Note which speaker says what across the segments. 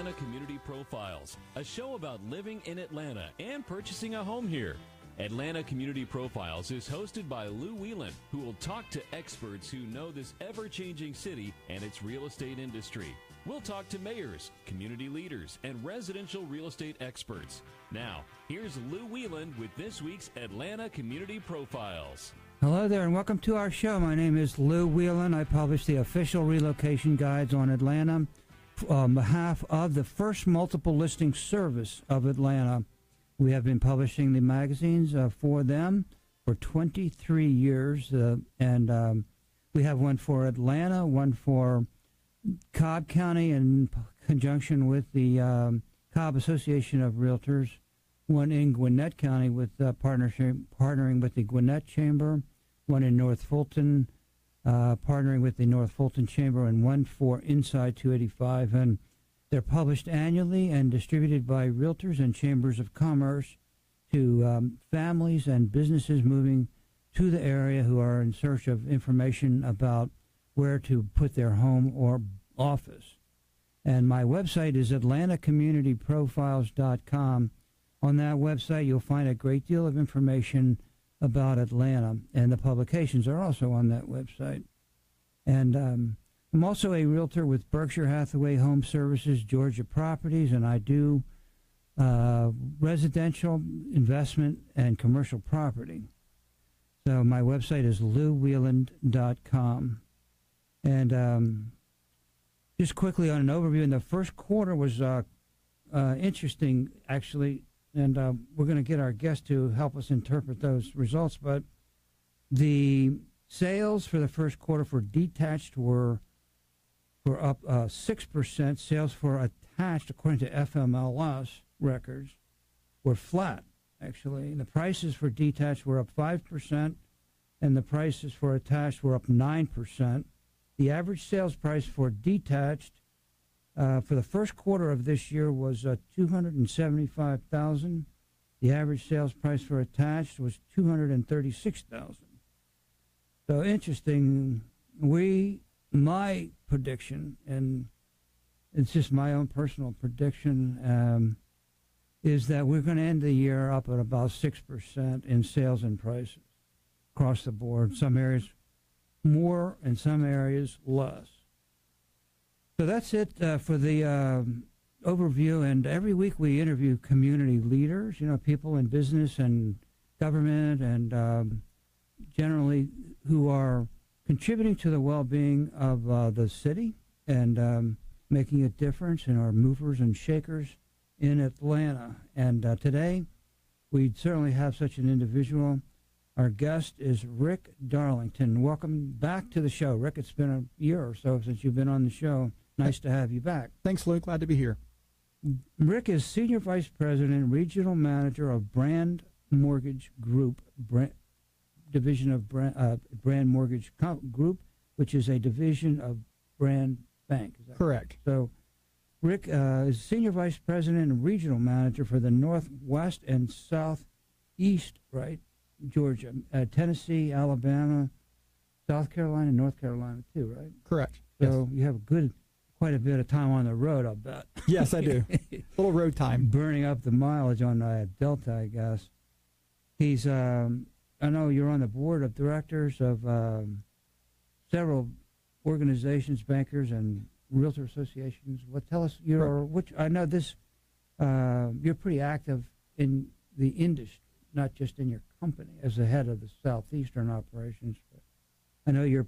Speaker 1: Atlanta Community Profiles, a show about living in Atlanta and purchasing a home here. Atlanta Community Profiles is hosted by Lou Whelan, who will talk to experts who know this ever-changing city and its real estate industry. We'll talk to mayors, community leaders, and residential real estate experts. Now, here's Lou Whelan with this week's Atlanta Community Profiles.
Speaker 2: Hello there and welcome to our show. My name is Lou Whelan. I publish the official relocation guides on Atlanta on behalf of the First Multiple Listing Service of Atlanta. We have been publishing the magazines for them for 23 years, and we have one for Atlanta, one for Cobb County in conjunction with the Cobb Association of Realtors, one in Gwinnett County with partnering with the Gwinnett Chamber, one in North Fulton, partnering with the North Fulton Chamber, and one for Inside 285. And they're published annually and distributed by realtors and chambers of commerce to families and businesses moving to the area who are in search of information about where to put their home or office. And my website is atlantacommunityprofiles.com. On that website, you'll find a great deal of information about Atlanta, and the publications are also on that website. And I'm also a realtor with Berkshire Hathaway Home Services, Georgia Properties, and I do residential, investment, and commercial property. So my website is louwheeland.com. And just quickly on an overview, in the first quarter was interesting, actually, and we're going to get our guest to help us interpret those results. But the sales for the first quarter for detached were up 6%. Sales for attached, according to FMLS records, were flat, actually. And the prices for detached were up 5%, and the prices for attached were up 9%. The average sales price for detached for the first quarter of this year was $275,000. The average sales price for attached was $236,000. So interesting. My prediction, and it's just my own personal prediction, is that we're going to end the year up at about 6% in sales and prices across the board. Some areas more, and some areas less. So that's it for the overview. And every week we interview community leaders, people in business and government, and generally who are contributing to the well-being of the city and making a difference, and are movers and shakers in Atlanta. And today we certainly have such an individual. Our guest is Rick Darlington. Welcome back to the show, Rick. It's been a year or so since you've been on the show. Nice to have you back.
Speaker 3: Thanks, Lou. Glad to be here.
Speaker 2: Rick is Senior Vice President and Regional Manager of BrandMortgage Group, division of BrandMortgage Group, which is a division of Brand Bank. Is that
Speaker 3: correct?
Speaker 2: So Rick is Senior Vice President and Regional Manager for the Northwest and Southeast, right? Georgia, Tennessee, Alabama, South Carolina, North Carolina too, right?
Speaker 3: Correct.
Speaker 2: So you have quite a bit of time on the road, I'll bet.
Speaker 3: Yes, I do. A little road time.
Speaker 2: Burning up the mileage on Delta, I guess. He's, I know you're on the board of directors of several organizations, bankers, and realtor associations. Tell us I know this. You're pretty active in the industry, not just in your company as the head of the Southeastern operations. But I know you're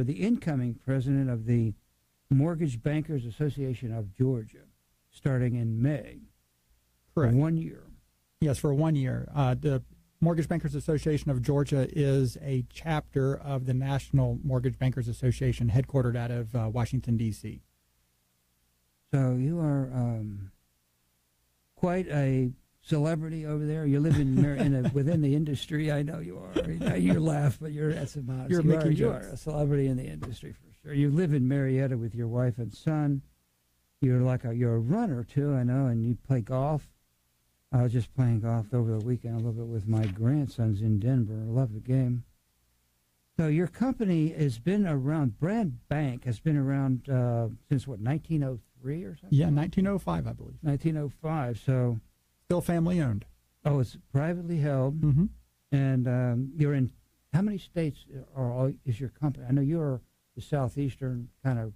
Speaker 2: the incoming president of the Mortgage Bankers Association of Georgia, starting in May.
Speaker 3: Correct.
Speaker 2: For 1 year.
Speaker 3: Yes, for 1 year. The Mortgage Bankers Association of Georgia is a chapter of the National Mortgage Bankers Association, headquartered out of Washington, D.C.
Speaker 2: So you are quite a celebrity over there. You live within the industry. I know you are. You laugh, but that's about it. You are a celebrity in the industry for sure. You live in Marietta with your wife and son. You're a runner too, I know, and you play golf. I was just playing golf over the weekend a little bit with my grandsons in Denver. I love the game. So your company has been around. Brand Bank has been around since 1903. 1903 or something?
Speaker 3: Yeah, 1905, I believe.
Speaker 2: 1905. So
Speaker 3: Still family owned.
Speaker 2: oh, it's privately held,
Speaker 3: Mm-hmm.
Speaker 2: and you're in how many states is your company? I know you're the southeastern kind of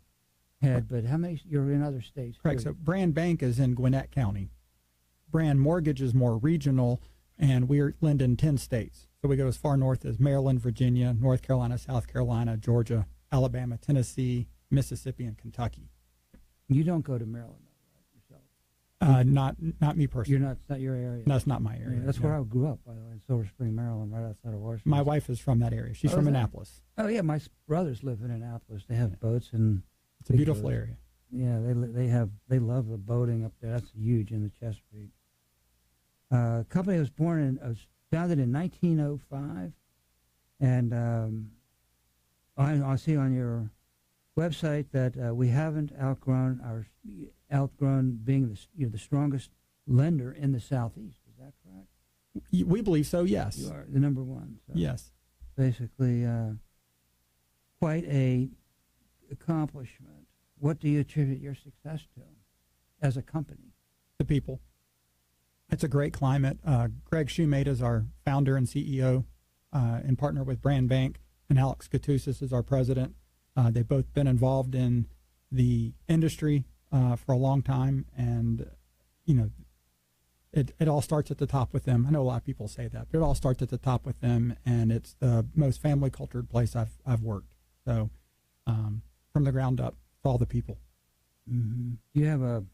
Speaker 2: head, but how many you're in other states?
Speaker 3: Correct.
Speaker 2: Too?
Speaker 3: So Brand Bank is in Gwinnett County. BrandMortgage is more regional, and we lend in 10 states. So we go as far north as Maryland, Virginia, North Carolina, South Carolina, Georgia, Alabama, Tennessee, Mississippi, and Kentucky.
Speaker 2: You don't go to Maryland, though, right, yourself?
Speaker 3: Not me personally.
Speaker 2: It's not your area.
Speaker 3: That's not my area.
Speaker 2: That's
Speaker 3: no.
Speaker 2: where I grew up, by the way, in Silver Spring, Maryland, right outside of Washington.
Speaker 3: My wife is from that area. She's from Annapolis.
Speaker 2: Oh yeah, my brothers live in Annapolis. They have boats, and
Speaker 3: it's a beautiful area.
Speaker 2: Yeah, they love the boating up there. That's huge in the Chesapeake. Company was founded in 1905, and I see on your website that we haven't outgrown being the strongest lender in the Southeast. Is that correct?
Speaker 3: We believe so. Yes.
Speaker 2: You are the number one. So
Speaker 3: yes.
Speaker 2: Basically, quite a accomplishment. What do you attribute your success to as a company?
Speaker 3: The people. It's a great climate. Greg Shoemate is our founder and CEO, and partner with Brand Bank, and Alex Katusis is our president. They've both been involved in the industry for a long time, and it all starts at the top with them. I know a lot of people say that, but it all starts at the top with them, and it's the most family cultured place I've worked. So from the ground up, it's all the people.
Speaker 2: Mm-hmm. Do you have a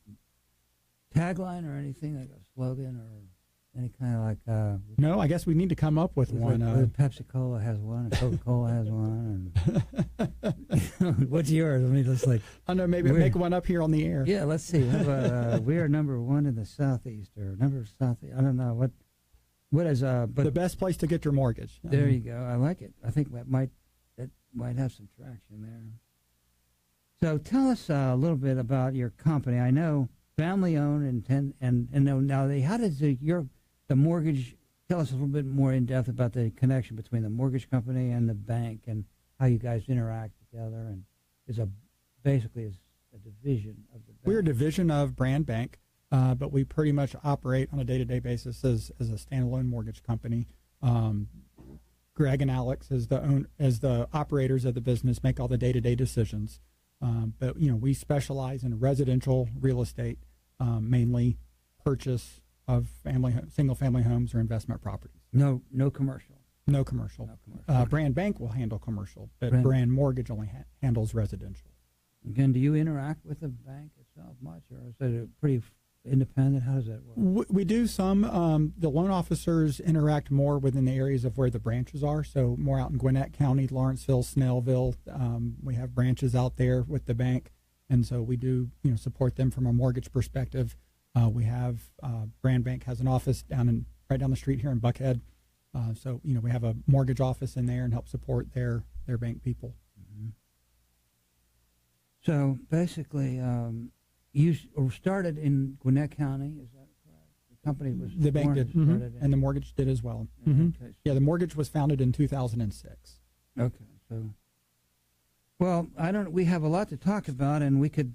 Speaker 2: tagline or anything, like a slogan or any kind of like?
Speaker 3: No, I guess we need to come up with one.
Speaker 2: Pepsi Cola has one, and Coca Cola has one. And what's yours? I mean, just like
Speaker 3: I know, maybe make one up here on the air.
Speaker 2: Yeah, let's see. How about we are number one in the Southeast, or number Southeast? I don't know what is but
Speaker 3: the best place to get your mortgage.
Speaker 2: There you go. I like it. I think that might have some traction there. So tell us a little bit about your company. I know family owned and now how does the mortgage? Tell us a little bit more in depth about the connection between the mortgage company and the bank and how you guys interact together, and basically is a division of the bank.
Speaker 3: We're a division of Brand Bank, but we pretty much operate on a day-to-day basis as a standalone mortgage company. Greg and Alex, as the operators of the business, make all the day-to-day decisions. But we specialize in residential real estate, mainly purchase of single-family homes or investment properties.
Speaker 2: No commercial.
Speaker 3: No commercial. Brand Bank will handle commercial, but Brand Mortgage only handles residential.
Speaker 2: Again, do you interact with the bank itself much, or is it pretty independent? How does that work?
Speaker 3: We do some. The loan officers interact more within the areas of where the branches are, so more out in Gwinnett County, Lawrenceville, Snellville. We have branches out there with the bank, and so we do support them from a mortgage perspective. We have Brand Bank has an office right down the street here in Buckhead, so we have a mortgage office in there and help support their bank people.
Speaker 2: Mm-hmm. So basically, you started in Gwinnett County, is that correct? The company was
Speaker 3: the bank did, and the mortgage did as well. Mm-hmm. Okay. Yeah, the mortgage was founded in 2006.
Speaker 2: Okay, so we have a lot to talk about, and we could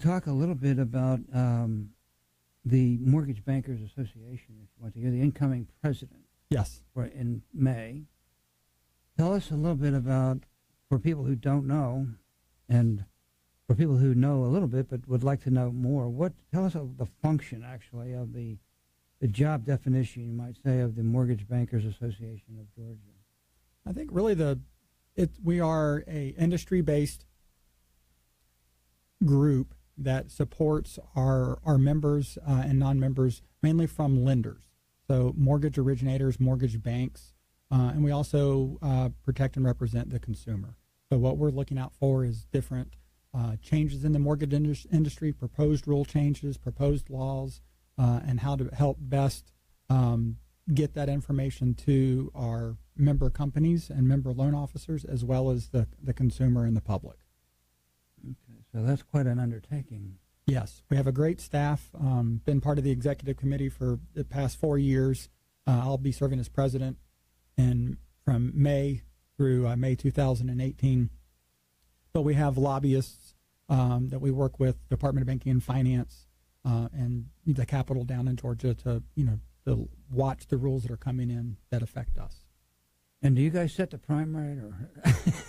Speaker 2: talk a little bit about the Mortgage Bankers Association, if you want to. You're the incoming president.
Speaker 3: Yes.
Speaker 2: In May. Tell us a little bit about, for people who don't know, and for people who know a little bit but would like to know more, tell us of the function, actually, of the job definition, you might say, of the Mortgage Bankers Association of Georgia.
Speaker 3: I think really we are a industry-based group that supports our members and non-members, mainly from lenders, so mortgage originators, mortgage banks, and we also protect and represent the consumer. So what we're looking out for is different changes in the mortgage industry, proposed rule changes, proposed laws, and how to help best get that information to our member companies and member loan officers, as well as the consumer and the public.
Speaker 2: Okay, so that's quite an undertaking.
Speaker 3: Yes, we have a great staff, been part of the executive committee for the past 4 years. I'll be serving as president from May through May 2018. But we have lobbyists that we work with Department of Banking and Finance and the Capitol down in Georgia to watch the rules that are coming in that affect us.
Speaker 2: And do you guys set the prime rate, or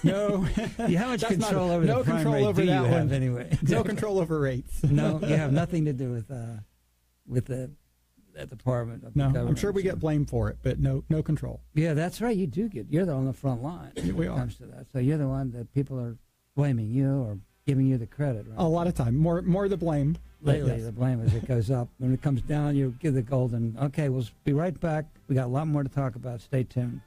Speaker 3: no?
Speaker 2: You how much control over the prime rate do you have anyway?
Speaker 3: No control over rates.
Speaker 2: No, you have nothing to do with the Department of Government.
Speaker 3: I'm sure we get blamed for it, but no control.
Speaker 2: Yeah, that's right. You do you're on the front line when it comes to that. So you're the one that people are blaming you or giving you the credit, right?
Speaker 3: A lot of time, more the blame.
Speaker 2: Lately,
Speaker 3: yes.
Speaker 2: The blame as it goes up. When it comes down, you give the golden. Okay, we'll be right back. We got a lot more to talk about. Stay tuned.